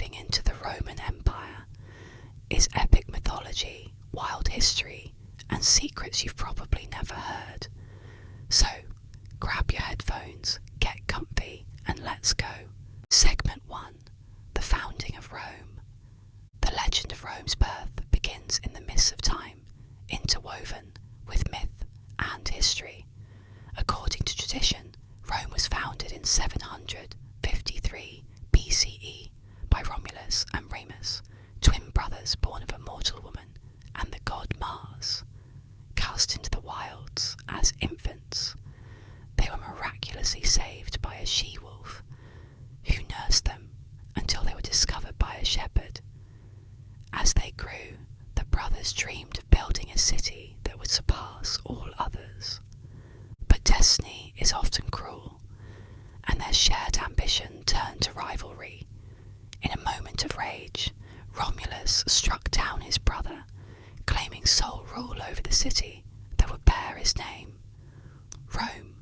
Delving into the Roman Empire is epic mythology, wild history, and secrets you've probably never heard. So, grab your headphones, get comfy, and let's go. Segment 1. The Founding of Rome. The legend of Rome's birth begins in the mists of time, interwoven with myth and history. According to tradition, Rome was founded in 753 BCE by Romulus and Remus, twin brothers born of a mortal woman and the god Mars. Cast into the wilds as infants, they were miraculously saved by a she-wolf, who nursed them until they were discovered by a shepherd. As they grew, the brothers dreamed of building a city that would surpass all others. But destiny is often cruel, and their shared ambition turned to rivalry. In a moment of rage, Romulus struck down his brother, claiming sole rule over the city that would bear his name, Rome.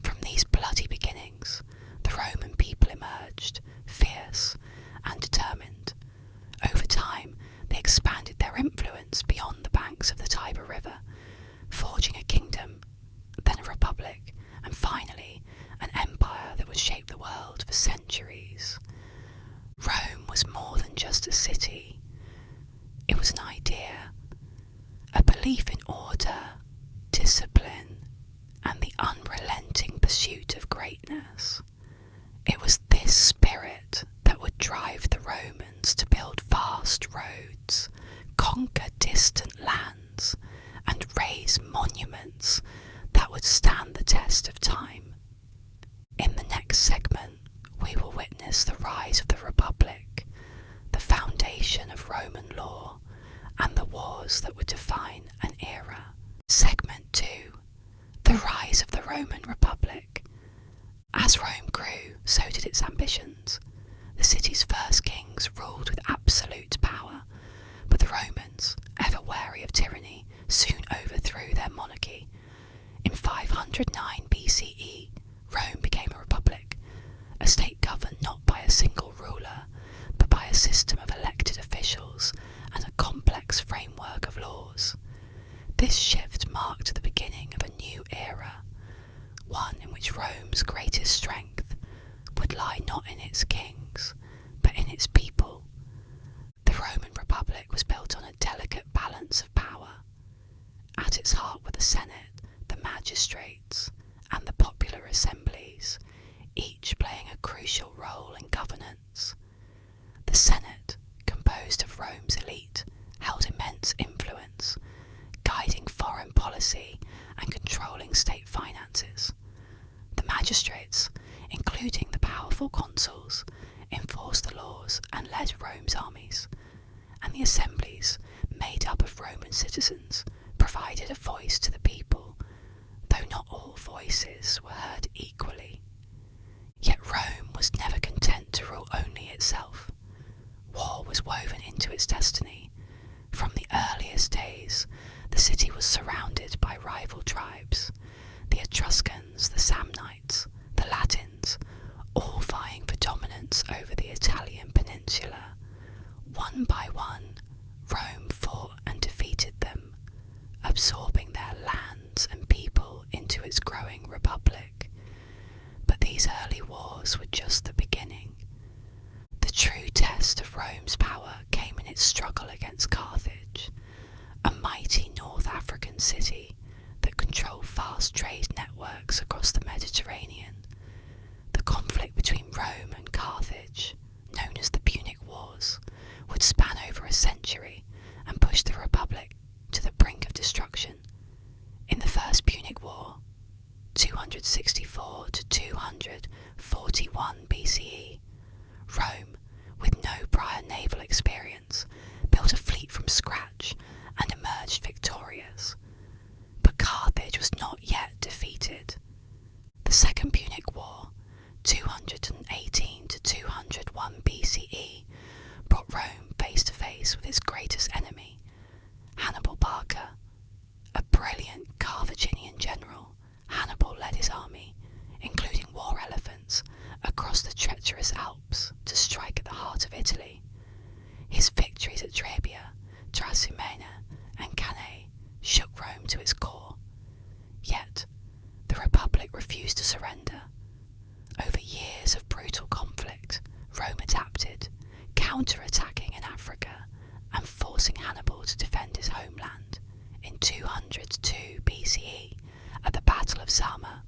From these bloody beginnings, the Roman people emerged, fierce and determined. Over time, they expanded their influence beyond the banks of the Tiber River, forging a kingdom, then a republic, and finally an empire that would shape the world for centuries. Rome was more than just a city. It was an idea, a belief in order, discipline, and the unrelenting pursuit of greatness. It was this spirit that would drive the Romans to build vast roads, conquer distant lands, and raise monuments that would stand the test of time. In the next segment, we will witness the rise of the Republic, the foundation of Roman law, and the wars that would define an era. Segment 2. The rise of the Roman Republic. As Rome grew, so did its ambitions. The city's first kings ruled with absolute power, but the Romans, ever wary of tyranny, soon overthrew their monarchy. In 509 BCE, Rome became a republic, a state governed not by a single ruler, but by a system of elected officials and a complex framework of laws. This shift marked the beginning of a new era, one in which Rome's greatest strength would lie not in its kings, but in its people. The Roman Republic was built on a delicate balance of power. At its heart were the Senate, the magistrates, and the popular assemblies, each playing a crucial role in governance. The Senate, composed of Rome's elite, held immense influence, guiding foreign policy and controlling state finances. The magistrates, including the powerful consuls, enforced the laws and led Rome's armies, and the assemblies, made up of Roman citizens, provided a voice to the people, though not all voices were heard equally. Yet Rome was never content to rule only itself. War was woven into its destiny. From the earliest days, the city was surrounded by rival tribes, the Etruscans, the Samnites, the Latins, all vying for dominance over the Italian peninsula. One by one, Rome fought and defeated them, absorbing their lands and people into its growing republic. But these early wars were just the beginning. The true test of Rome's power came in its struggle against Carthage, a mighty North African city that controlled vast trade networks across the Mediterranean. The conflict between Rome and Carthage, known as the Punic Wars, would span over a century and push the Republic to the brink of destruction. In the First Punic War, 264 to 241 BCE, Rome, with no prior naval experience, built a fleet from scratch and emerged victorious. But Carthage was not yet defeated. The Second Punic War, 218 to 201 BCE, brought Rome face to face with its greatest enemy, Hannibal Barca. A brilliant Carthaginian general, Hannibal led his army, including war elephants, across the treacherous Alps to strike at the heart of Italy. His victories at Trebia, Trasimene, and Cannae shook Rome to its core. Yet, the Republic refused to surrender. Over years of brutal conflict, Rome adapted, counter-attacking in Africa and forcing Hannibal to defend his homeland. In 202 BCE, at the Battle of Zama,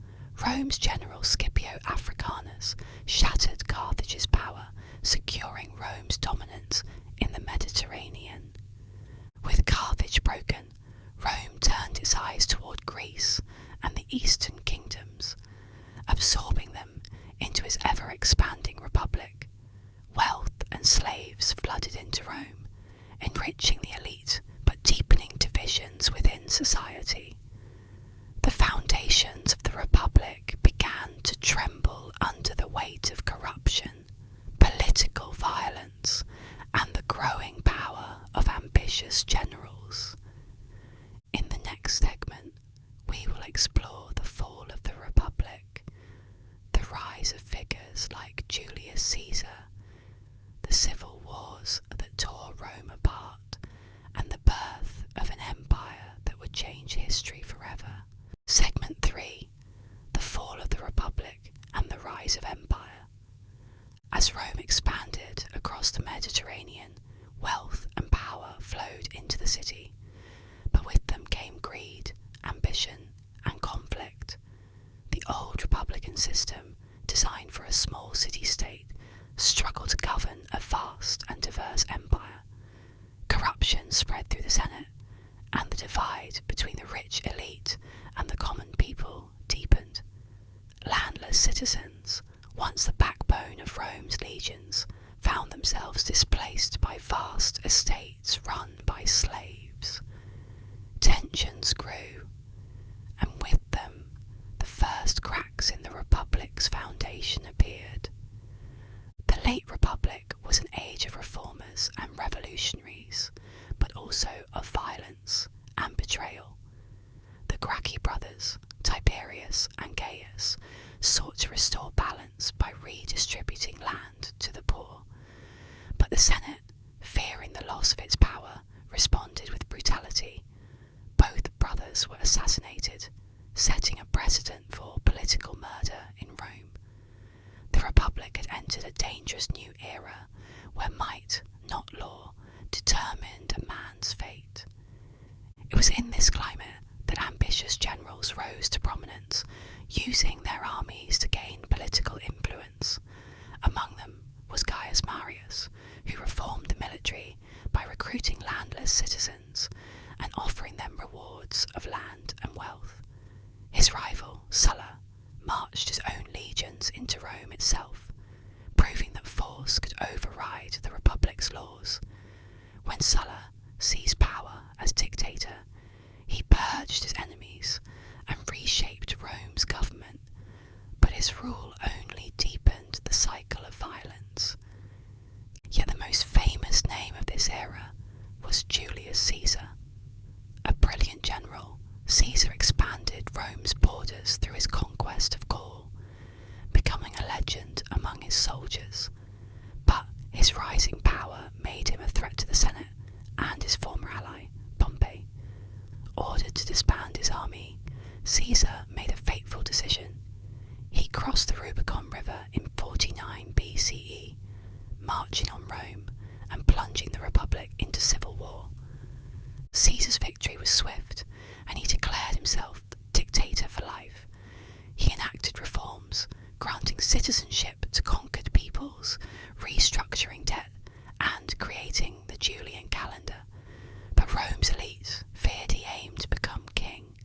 Rome's general Scipio Africanus shattered Carthage's power, securing Rome's dominance in the Mediterranean. With Carthage broken, Rome turned its eyes toward Greece and the eastern kingdoms, absorbing them into its ever-expanding republic. Wealth and slaves flooded into Rome, enriching the elite but deepening divisions within society. The foundations of the Republic began to tremble under the weight of corruption, political violence, and the growing power of ambitious generals. In the next segment, we will explore the fall of the Republic, the rise of figures like Julius Caesar, the civil wars that tore Rome apart, and the birth of an empire that would change history forever. Segment 3. The fall of the Republic and the rise of empire. As Rome expanded across the Mediterranean, wealth and power flowed into the city, but with them came greed, ambition, and conflict. The old republican system, designed for a small city-state, struggled to govern a vast and diverse empire. Corruption spread through the Senate, and the divide between the rich elite and the common people deepened. Landless citizens, once the backbone of Rome's legions, found themselves displaced by vast estates run by slaves. Tensions grew, and with them, the first cracks in the Republic's foundation appeared. The late Republic was an age of reformers and revolutionaries, but also of violence and betrayal. The Gracchi brothers, Tiberius and Gaius, sought to restore balance by redistributing land to the poor. But the Senate, fearing the loss of its power, responded with brutality. Both brothers were assassinated, setting a precedent for political murder in Rome. The Republic had entered a dangerous new era where might, not law, determined a man's fate. It was in this climate that ambitious generals rose to prominence, using their armies to gain political influence. Among them was Gaius Marius, who reformed the military by recruiting landless citizens and offering them rewards of land and wealth. His rival, Sulla, marched his own legions into Rome itself, proving that force could override the Republic's laws. When Sulla seized power as dictator, he purged his enemies and reshaped Rome's government, but his rule only deepened the cycle of violence. Yet the most famous name of this era was Julius Caesar. A brilliant general, Caesar expanded Rome's borders through his conquest of Gaul, becoming a legend among his soldiers. But his rising power made him a threat to the Senate and his former ally, Pompey. Ordered to disband his army, Caesar made a fateful decision. He crossed the Rubicon River in 49 BCE, marching on Rome and plunging the Republic into civil war. Caesar's victory was swift, and he declared himself dictator for life. He enacted reforms, granting citizenship to conquered peoples, restructuring debt, and creating the Julian calendar. But Rome's elite feared he aimed to become king.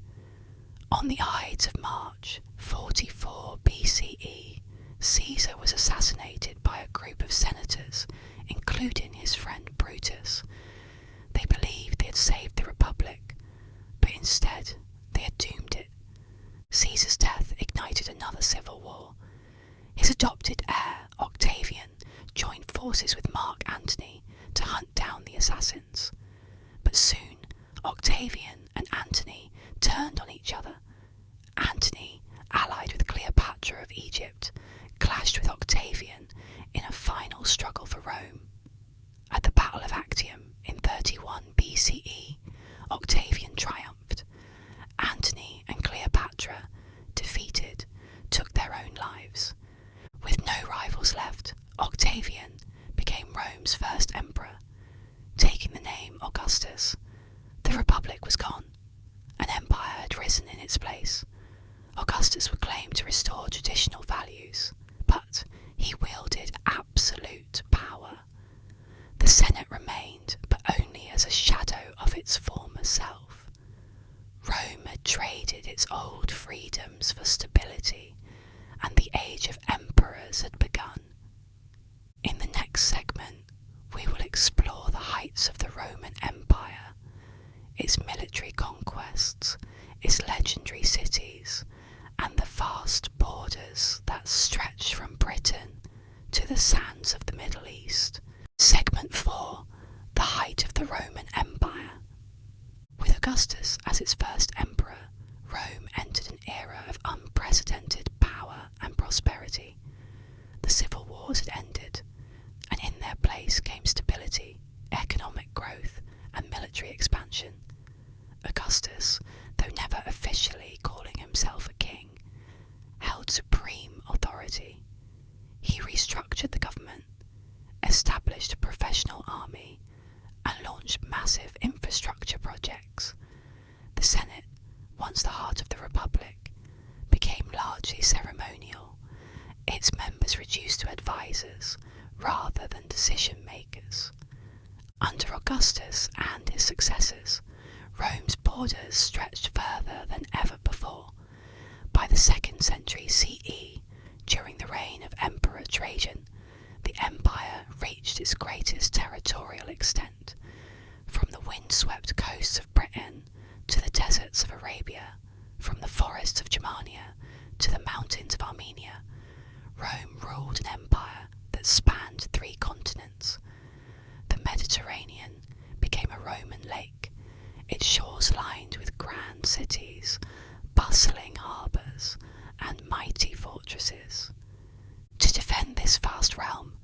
On the Ides of March, 44 BCE, Caesar was assassinated by a group of senators, including his friend Brutus. They believed they had saved the Republic, but instead they had doomed it. Caesar's death ignited another civil war. His adopted heir, Octavian, joined forces with Mark Antony to hunt down the assassins. But soon, Octavian and Antony turned on each other. Antony, allied with Cleopatra of Egypt, clashed with Octavian in a final struggle Rome's first emperor, taking the name Augustus. The Republic was gone. An empire had risen in its place. Augustus would claim to restore traditional values, but he wielded absolute power. The Senate remained, but only as a shadow of its former self. Rome had traded its old freedoms for stability, and the age of emperors had begun. In the next segment, we will explore the heights of the Roman Empire, its military conquests, its legendary cities, and the vast borders that stretch from Britain to the sands of the Middle East. Segment 4. The height of the Roman Empire. With Augustus as its first emperor, Rome entered an era of unprecedented power and prosperity. The civil wars had ended, and in their place came stability, economic growth, and military expansion. Augustus, though never officially calling himself a king, held supreme authority. He restructured the government, established a professional army, and launched massive infrastructure projects. The Senate, once the heart of the Republic, became largely ceremonial, its members reduced to advisors rather than decision makers. Under Augustus and his successors, Rome's borders stretched further than ever before. By the 2nd century CE, during the reign of Emperor Trajan, the empire reached its greatest territorial extent. From the windswept coasts of Britain to the deserts of Arabia, from the forests of Germania to the mountains of Armenia, Rome ruled an empire that spanned 3 continents. The Mediterranean became a Roman lake, its shores lined with grand cities, bustling harbours, and mighty fortresses. To defend this vast realm,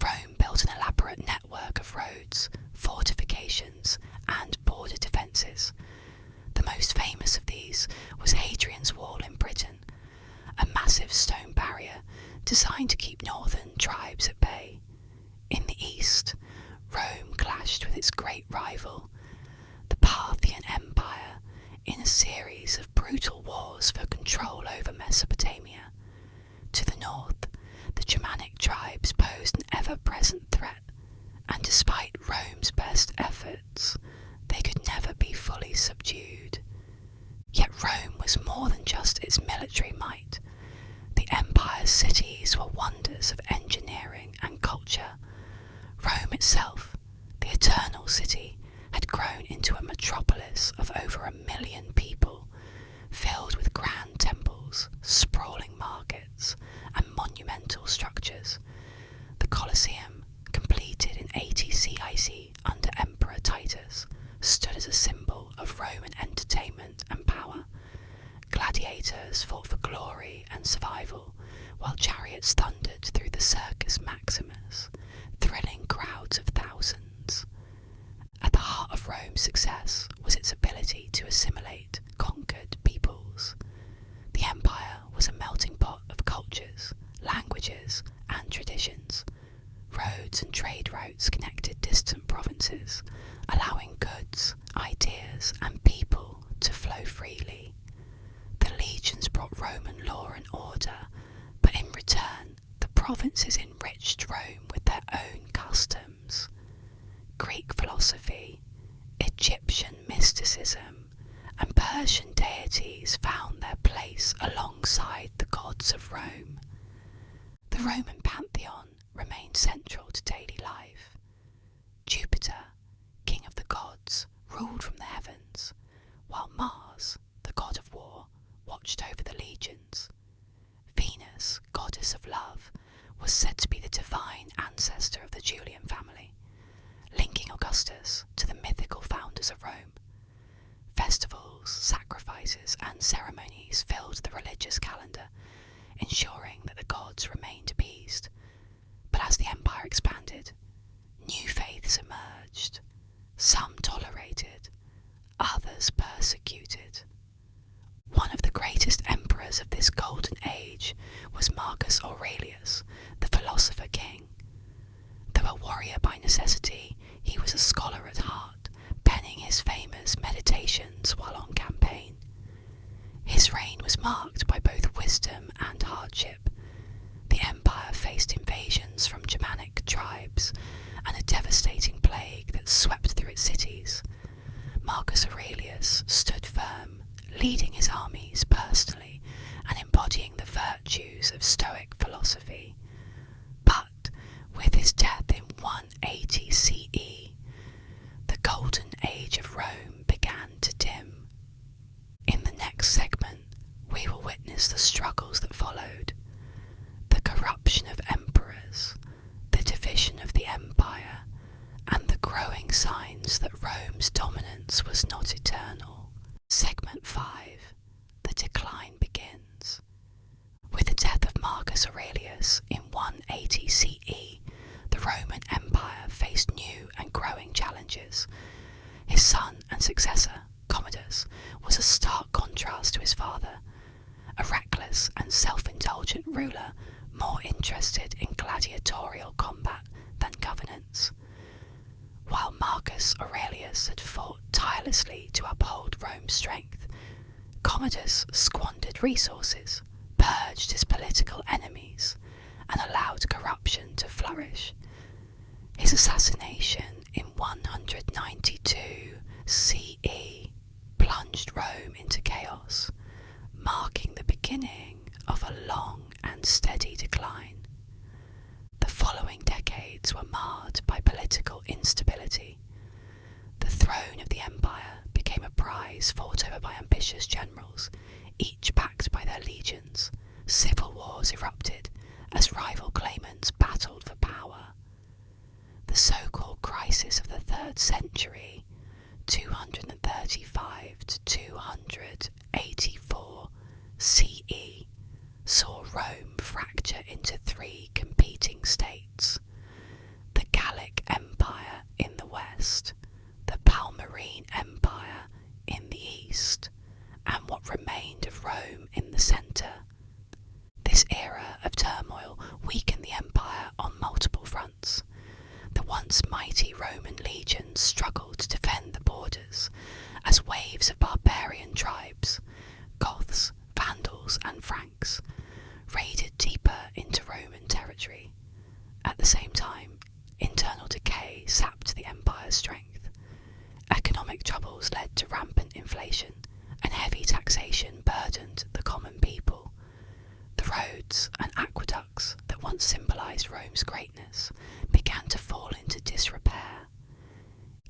Rome built an elaborate network of roads, fortifications, and border defences. The most famous of these was Hadrian's Wall in Britain, a massive stone barrier designed to keep northern tribes at bay. In the east, Rome clashed with its great rival, the Parthian Empire, in a series of brutal wars for control over Mesopotamia. To the north, the Germanic tribes posed an ever-present threat, and despite Rome's best efforts, they could never be fully subdued. Yet Rome was more than just its military might. The empire's cities were wonders of engineering and culture. Rome itself, the Eternal City, had grown into a metropolis of over 1 million people, filled with grand temples, sprawling markets, and monumental structures. The Colosseum, completed in 80 CIC under Emperor Titus, stood as a symbol of Roman entertainment and power. Gladiators fought for glory and survival, while chariots thundered through the Circus Maximus, thrilling crowds of thousands. At the heart of Rome's success was its ability to assimilate conquered peoples. The empire was a melting pot of cultures, languages, and traditions. Roads and trade routes connected distant provinces, allowing goods, ideas, and people to flow freely. The legions brought Roman law and order, but in return, the provinces enriched Rome with their own customs. Greek philosophy, Egyptian mysticism, and Persian deities found their place alongside the gods of Rome. The Roman pantheon remained central to daily life. Jupiter, king of the gods, ruled from the heavens, while Mars, the god of war, watched over the legions. Venus, goddess of love, was said to be the divine ancestor of the Julian family, linking Augustus to the mythical founders of Rome. Festivals, sacrifices, and ceremonies filled the religious calendar, ensuring that the gods remained appeased. But as the empire expanded, new faiths emerged. Some tolerated, others persecuted. One of the greatest emperors of this golden age was Marcus Aurelius, the philosopher king. Though a warrior by necessity, he was a scholar at heart, penning his famous Meditations while on campaign. His reign was marked by both wisdom and hardship. The empire faced invasions from Germanic tribes and a devastating plague that swept through its cities. Marcus Aurelius stood firm, leading his armies personally and embodying the virtues of Stoic philosophy. But with his death in 180 CE, the golden age of Rome began to dim. In the next segment, we will witness the struggles that followed, the corruption of emperors, the division of the empire, and the growing signs that Rome's dominance was not eternal. Segment 5. The decline begins. With the death of Marcus Aurelius in 180 CE, the Roman Empire faced new and growing challenges. His son and successor, Commodus, was a stark contrast to his father, a reckless and self-indulgent ruler more interested in gladiatorial combat than governance. While Marcus Aurelius had fought tirelessly to uphold Rome's strength, Commodus squandered resources, purged his political enemies, and allowed corruption to flourish. His assassination in 192 CE plunged Rome into chaos, marking the beginning of a long and steady decline. The following decades were marred by political instability. The throne of the empire became a prize fought over by ambitious generals, each backed by their legions. Civil wars erupted as rival claimants battled for power. The so-called crisis of the 3rd century, 235 to 284 CE, saw Rome fracture into 3 competing states: the Gallic Empire in the west, the Palmyrene Empire in the east, and what remained of Rome in the centre. This era of turmoil weakened the empire on multiple fronts. The once mighty Roman legions struggled to defend the borders as waves of barbarian tribes, Goths, Vandals, and Franks, raided deeper into Roman territory. At the same time, internal decay sapped the empire's strength. Economic troubles led to rampant inflation, and heavy taxation burdened the common people. The roads and aqueducts that once symbolised Rome's greatness began to fall into disrepair.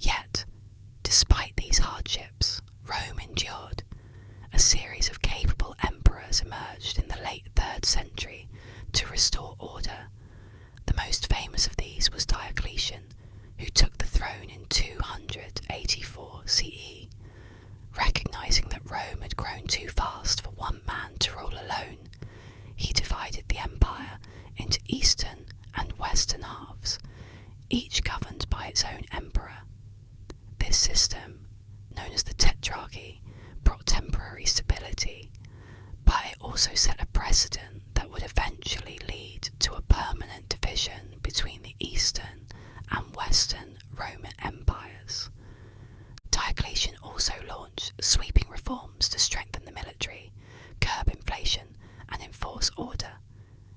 Yet, despite these hardships, Rome endured. A series of capable emperors emerged in the late 3rd century to restore order. The most famous of these was Diocletian, who took the throne in 284 CE. Recognising that Rome had grown too fast for one man to rule alone, he divided the empire into eastern and western halves, each governed by its own emperor. This system, known as the Tetrarchy, brought temporary stability, but it also set a precedent that would eventually lead to a permanent division between the Eastern and Western Roman empires. Diocletian also launched sweeping reforms to strengthen the military, curb inflation, and enforce order.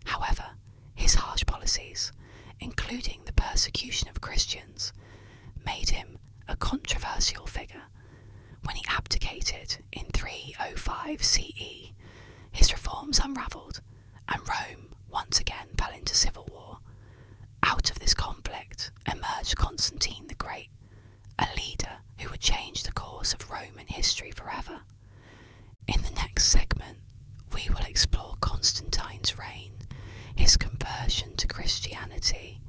However, his harsh policies, including the persecution of Christians, made him a controversial figure. When he abdicated in 305 CE, his reforms unravelled, and Rome once again fell into civil war. Out of this conflict emerged Constantine the Great, a leader who would change the course of Roman history forever. In the next segment, we will explore Constantine's reign, his conversion to Christianity,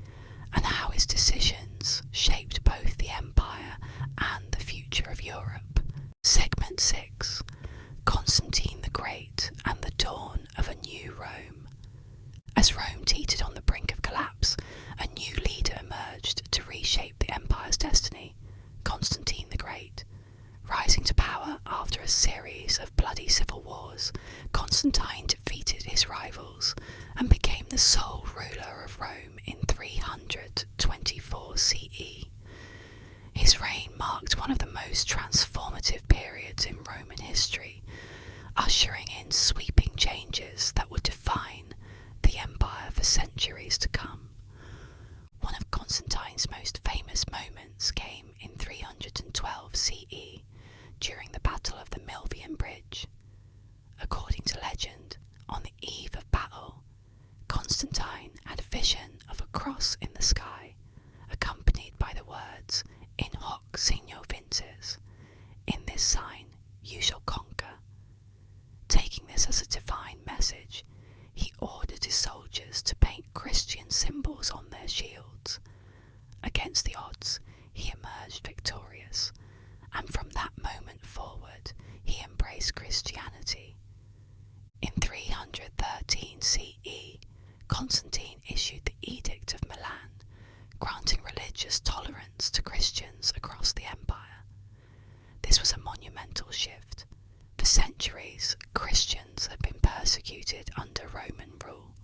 and how his decisions shaped both the empire and the future of Europe. Segment 6. Constantine the Great and the dawn of a new Rome. As Rome teetered on the brink of collapse, a new leader emerged to reshape the empire's destiny: Constantine the Great. Rising to power after a series of bloody civil wars, Constantine defeated his rivals and became the sole ruler of Rome in 324 CE. His reign marked one of the most transformative periods in Roman history, ushering in sweeping changes that would define the empire for centuries to come. One of Constantine's most famous moments came in 312 CE during the Battle of the Milvian Bridge. According to legend, on the eve of battle, Constantine had a vision of a cross in the sky, accompanied by the words, "In hoc signo vinces," "In this sign you shall conquer." Taking this as a divine message, he ordered his soldiers to paint Christian symbols on their shields. Against the odds, he emerged victorious, and from that moment forward, he embraced Christianity. In 313 CE, Constantine issued the Edict of Milan, granting religious tolerance to Christians across the empire. This was a monumental shift. For centuries, Christians had been persecuted under Roman rule,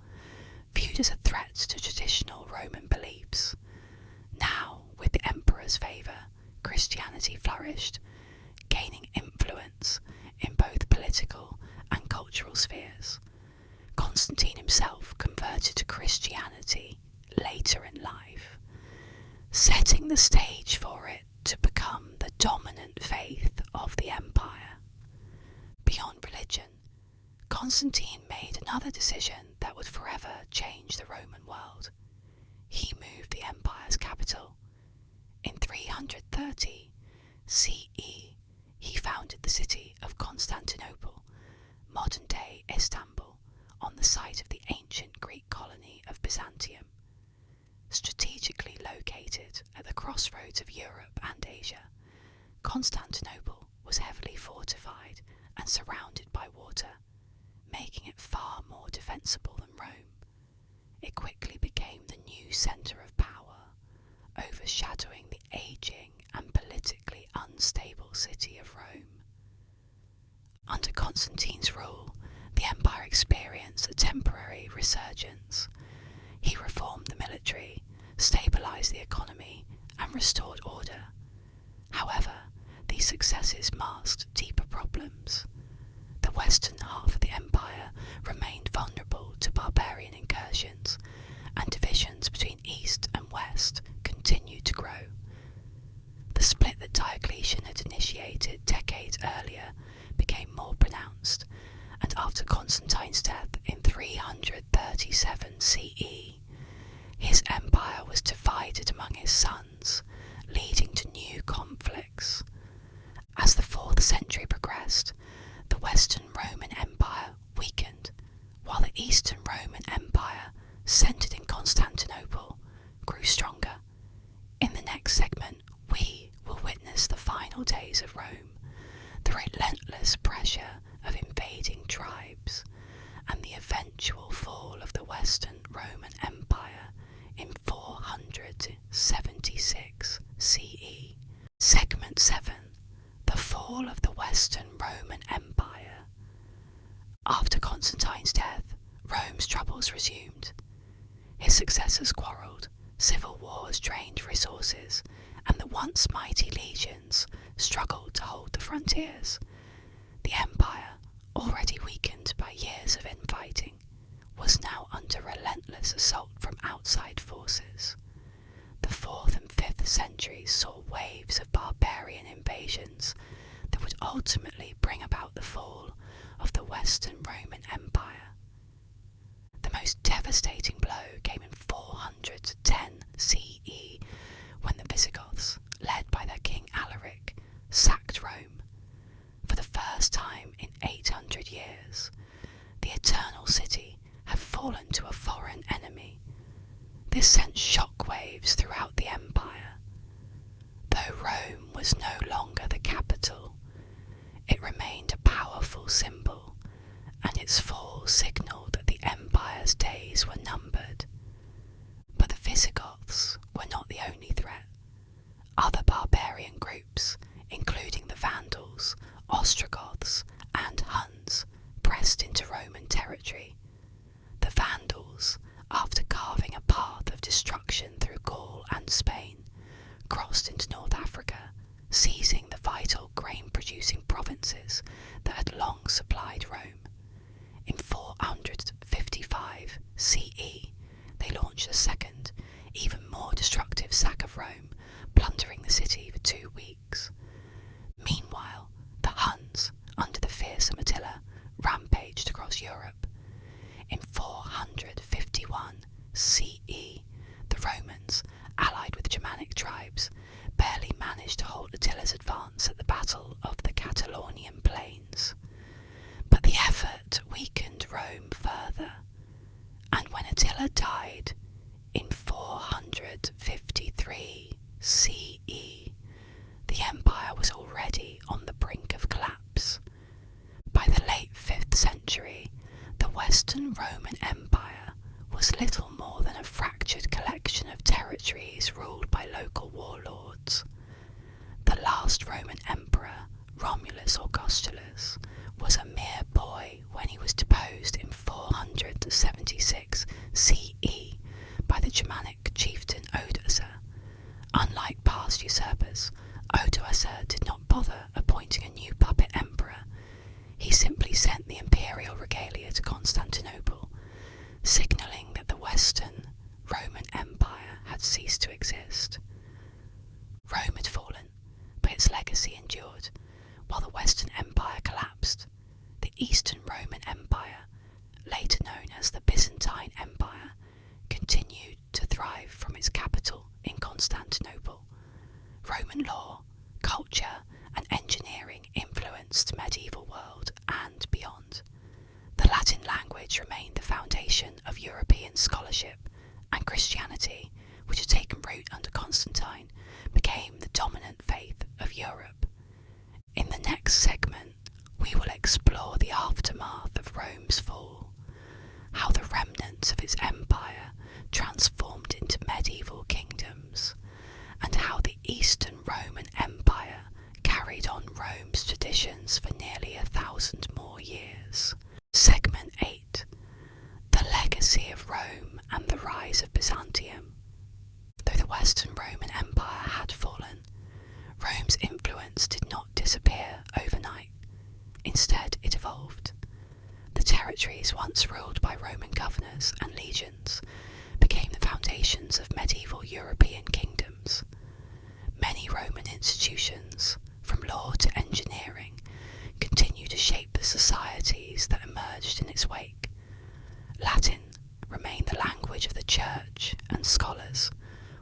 viewed as a threat to traditional Roman beliefs. Now, with the emperor's favour, Christianity flourished, gaining influence in both political and cultural spheres. Constantine himself converted to Christianity later in life, setting the stage for it to become the dominant faith of the empire. Beyond religion, Constantine made another decision that would forever change the Roman world. He moved the empire's capital. In 330 CE, he founded the city of Constantinople, modern-day Istanbul, on the site of the ancient Greek colony of Byzantium. Strategically located at the crossroads of Europe and Asia, Constantinople was heavily fortified and surrounded by water, making it far more defensible than Rome. It quickly became the new centre of power, overshadowing the ageing and politically unstable city of Rome. Under Constantine's rule, the empire experienced a temporary resurgence. He reformed the military, stabilised the economy, and restored order. However, these successes masked deeper problems. The western half of the empire remained vulnerable to barbarian incursions, and divisions between east and west continued to grow. The split that Diocletian had initiated decades earlier became more pronounced, and after Constantine's death in 337 CE, his empire was divided among his sons, leading to new conflicts. As the 4th century progressed, the Western Roman Empire weakened, while the Eastern Roman Empire, centred in Constantinople, grew stronger. In the next segment, we will witness the final days of Rome, the relentless pressure of invading tribes, and the eventual fall of the Western Roman Empire in 476 CE. Segment 7. The fall of the Western Roman Empire. After Constantine's death, Rome's troubles resumed. His successors quarrelled, civil wars drained resources, and the once mighty legions struggled to hold the frontiers. The empire, already weakened by years of infighting, was now under relentless assault from outside forces. The 4th and 5th centuries saw waves of barbarian invasions that would ultimately bring about the fall of the Western Roman Empire. The most devastating blow came in 410 CE, when the Visigoths, led by their king Alaric, sacked Rome. For the first time in 800 years, the Eternal City had fallen to a foreign enemy. This sent shockwaves throughout the empire. Though Rome was no longer the capital, it remained a powerful symbol, and its fall signalled that the empire's days were numbered. But the Visigoths were not the only threat. Other barbarian groups, including the Vandals, Ostrogoths, and Huns, pressed into Roman territory. The Vandals, after carving a path of destruction of Rome, plundering the city for 2 weeks. Meanwhile, the Huns, under the fearsome Attila, rampaged across Europe. In 451 CE, the Romans, allied with Germanic tribes, barely managed to halt Attila's advance at the Battle of the Catalaunian Plains. But the effort weakened Rome further, and when Attila died in 453 CE, the empire was already on the brink of collapse. By the late 5th century, the Western Roman Empire was little more than a fractured collection of territories ruled by local warlords. The last Roman emperor, Romulus Augustulus, was a mere boy when he was deposed in 476 CE by the Germanic chieftain Odoacer. Unlike past usurpers, Odoacer did not bother appointing a new puppet emperor. He simply sent the imperial regalia to Constantinople, signalling that the Western Roman Empire had ceased to exist. Rome had fallen, but its legacy endured. While the Western Empire collapsed, the Eastern Roman Empire, later known as the Byzantine Empire, continued to thrive from its capital in Constantinople. Roman law, culture, and engineering influenced the medieval world and beyond. The Latin language remained the foundation of European scholarship, and Christianity, which had taken root under Constantine, became the dominant faith of Europe. In the next segment, we will explore the aftermath of Rome's fall, how the remnants of its empire transformed into medieval kingdoms, and how the Eastern Roman Empire carried on Rome's traditions for nearly 1,000 more years. Segment 8. The legacy of Rome and the rise of Byzantium. Though the Western Roman Empire had fallen, Rome's influence did not disappear overnight. Instead, it evolved. The territories once ruled by Roman governors and legions became the foundations of medieval European kingdoms. Many Roman institutions, from law to engineering, continue to shape the societies that emerged in its wake. Latin remained the language of the church and scholars,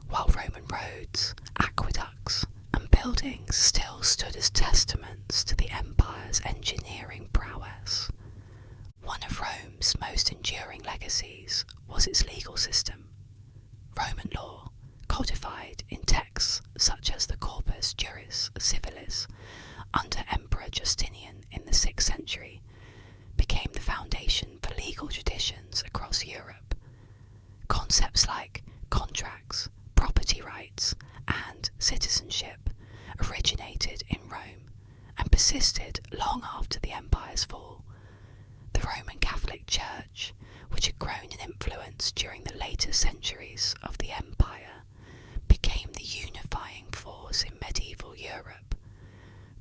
while Roman roads, aqueducts, and buildings still stood as testaments to the empire's engineering prowess. One of Rome's most enduring legacies was its legal system. Roman law, codified in texts such as the Corpus Juris Civilis under Emperor Justinian in the 6th century, became the foundation for legal traditions across Europe. Concepts like contracts, property rights, and citizenship originated in Rome and persisted long after the empire's fall. The Roman Catholic Church, which had grown in influence during the later centuries of the empire, became the unifying force in medieval Europe,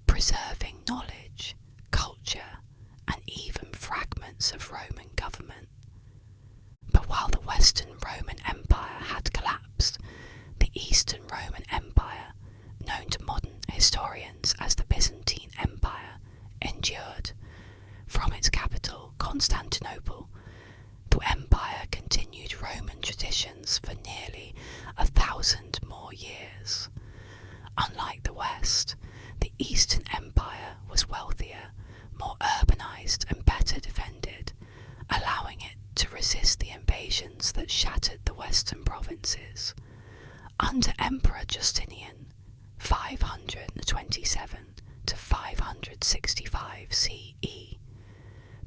preserving knowledge, culture, and even fragments of Roman government. But while the Western Roman Empire had collapsed, the Eastern Roman Empire, known to modern historians as the Byzantine Empire, endured. From its capital, Constantinople, the empire continued Roman traditions for nearly 1,000 more years. Unlike the West, the Eastern Empire was wealthier, more urbanized, and better defended, allowing it to resist the invasions that shattered the Western provinces. Under Emperor Justinian, 527 to 565 CE,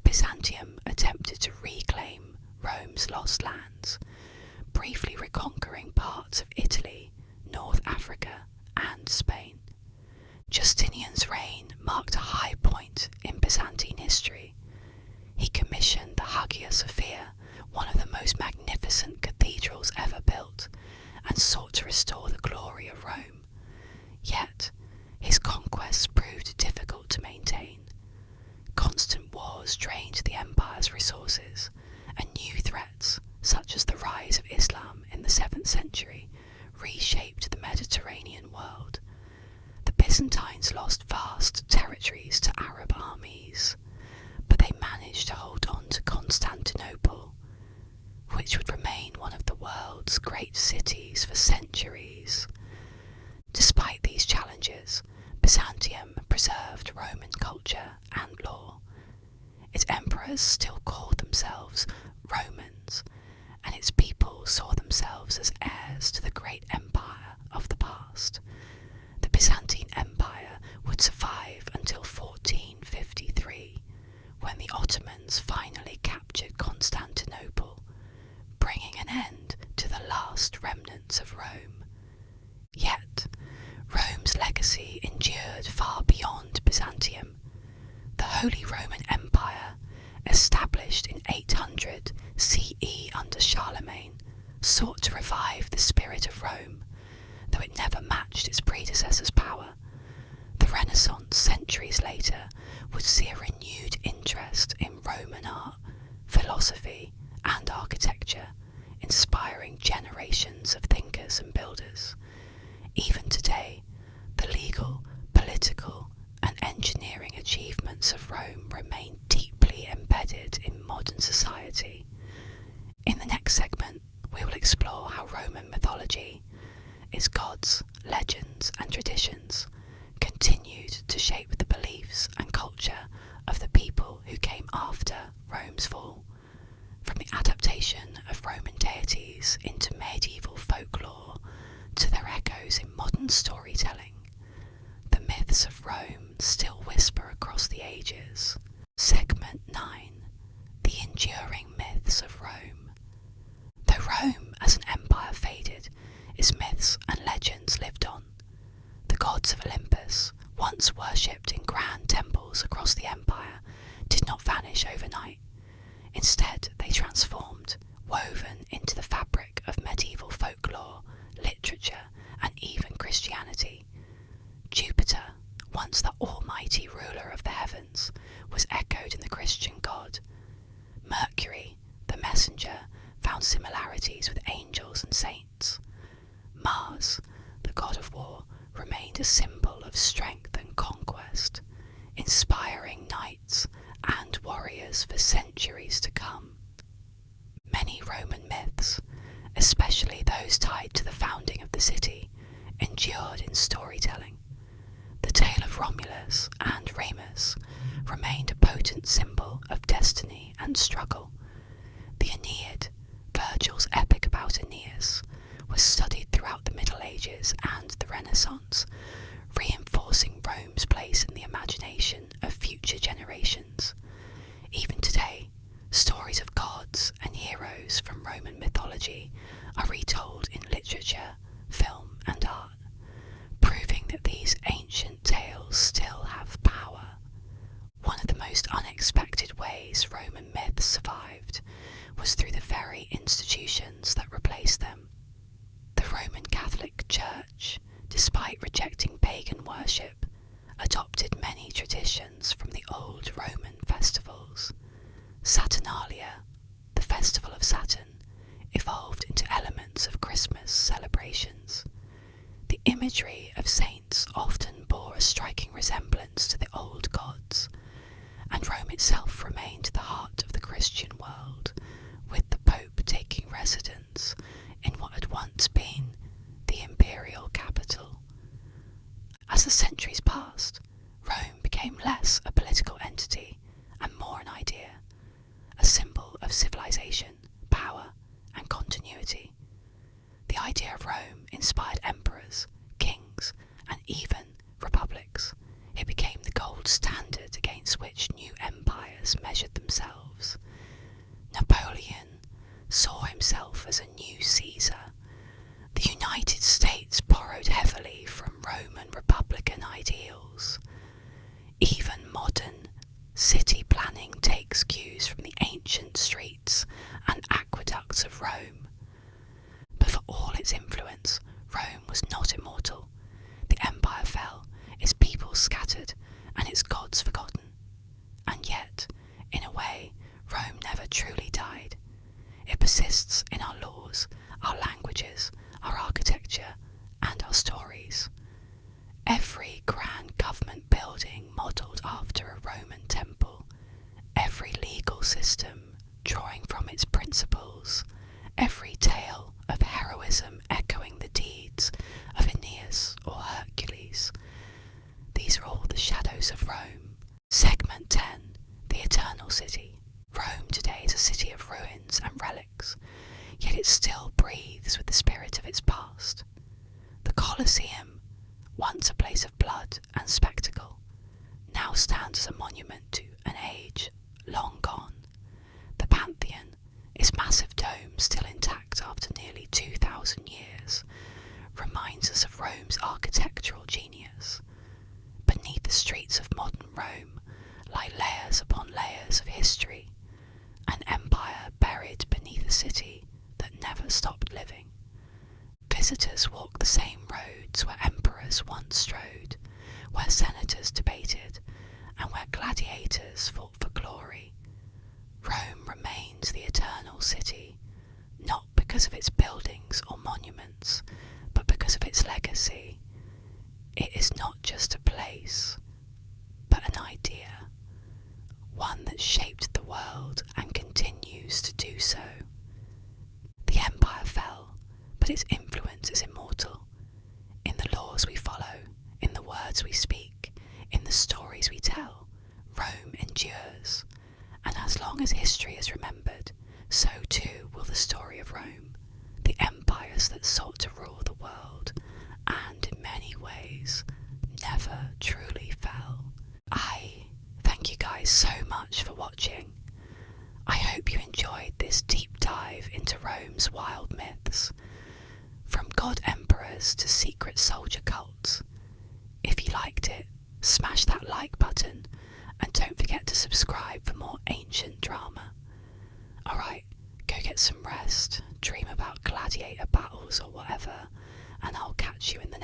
Byzantium attempted to reclaim Rome's lost lands, briefly reconquering parts of Italy, North Africa, and Spain. Justinian's reign marked a high point in Byzantine history. He commissioned the Hagia Sophia, one of the most magnificent cathedrals ever built, and sought to restore the glory of Rome. Yet, his conquests proved difficult to maintain. Constant wars drained the empire's resources, and new threats, such as the rise of Islam in the 7th century, reshaped the Mediterranean world. The Byzantines lost vast territories to Arab armies, but they managed to hold on to Constantinople, which would remain one of the world's great cities for centuries. Despite these challenges, Byzantium preserved Roman culture and law. Its emperors still called themselves Romans, and its people saw themselves as heirs to the great empire of the past. The Byzantine Empire would survive until 1453, when the Ottomans finally captured Constantinople, bringing an end to the last remnants of Rome. Yet, Rome's legacy endured far beyond Byzantium. The Holy Roman Empire, established in 800 CE under Charlemagne, sought to revive the spirit of Rome, though it never matched its predecessor's power. The Renaissance, centuries later, would see a renewed interest in Roman art, philosophy, and architecture, inspiring generations of thinkers and builders. Even today, the legal, political, and engineering achievements of Rome remain deeply embedded in modern society. In the next segment, we will explore how Roman mythology, its gods, legends, and traditions, continued to shape the beliefs and culture of the people who came after Rome's fall. From the adaptation of Roman deities into medieval folklore to their echoes in modern storytelling, the myths of Rome still whisper across the ages. Segment 9. The enduring myths of Rome. Though Rome as an empire faded, its myths and legends lived on. The gods of Olympus, once worshipped in grand temples across the empire, did not vanish overnight. Instead, they transformed, woven into the fabric of medieval folklore, literature, and even Christianity. Jupiter, once the almighty ruler of the heavens, was echoed in the Christian god. Mercury, the messenger, found similarities with angels and saints. Mars, the god of war, remained a symbol of strength and conquest, inspiring knights and warriors for centuries to come. Many Roman myths, especially those tied to the founding of the city, endured in storytelling. The tale of Romulus and Remus remained a potent symbol of destiny and struggle. The Aeneid, Virgil's epic about Aeneas, was studied throughout the Middle Ages and the Renaissance, reinforcing Rome's place in the imagination of future generations. Even today, stories of gods and heroes from Roman mythology are retold in literature, film, and art, proving that these ancient tales still have power. One of the most unexpected ways Roman myths survived was through the very institutions that replaced them. The Roman Catholic Church, despite rejecting pagan worship, adopted many traditions from the old Roman festivals. Saturnalia, the festival of Saturn, evolved into elements of Christmas celebrations. The imagery of saints often bore a striking resemblance to the old gods, and Rome itself remained the heart of the Christian world, with the Pope taking residence in what had once been the imperial capital. As the centuries passed, Rome became less a political entity and more an idea, a symbol of civilization, power, and continuity. The idea of Rome inspired emperors, kings, and even republics. It became the gold standard against which new empires measured themselves. Napoleon saw himself as a new Caesar. The United States borrowed heavily from Roman republican ideals. Even modern city planning takes cues from the ancient streets and aqueducts of Rome. But for all its influence, Rome was not immortal. The empire fell, its people scattered, and its gods forgotten. And yet, in a way, Rome never truly died. It persists in our laws, our languages, our architecture, and our our stories. Every grand government building modelled after a Roman temple, every legal system drawing from its principles, every tale of heroism echoing the deeds of Aeneas or Hercules. These are all the shadows of Rome. Segment 10, the Eternal City. Rome today is a city of ruins and relics, yet it still breathes with the spirit of its past. The Colosseum, once a place of blood and spectacle, now stands as a monument to an age long gone. The Pantheon, its massive dome still intact after nearly 2,000 years, reminds us of Rome's architectural genius. Beneath the streets of modern Rome lie layers upon layers of history, an empire buried beneath a city that never stopped living. Visitors walk the same roads where emperors once strode, where senators debated, and where gladiators fought for glory. Rome remains the eternal city, not because of its buildings or monuments, but because of its legacy. It is not just a place, but an idea, one that shaped the world and continues to do so. The empire fell, but its influence is immortal. In the laws we follow, in the words we speak, in the stories we tell, Rome endures. And as long as history is remembered, so too will the story of Rome, the empires that sought to rule the world, and in many ways never truly fell. I thank you guys so much for watching. I hope you enjoyed this deep dive into Rome's wild myths, from god emperors to secret soldier cults. If you liked it, smash that like button, and don't forget to subscribe for more ancient drama. Alright, go get some rest, dream about gladiator battles or whatever, and I'll catch you in the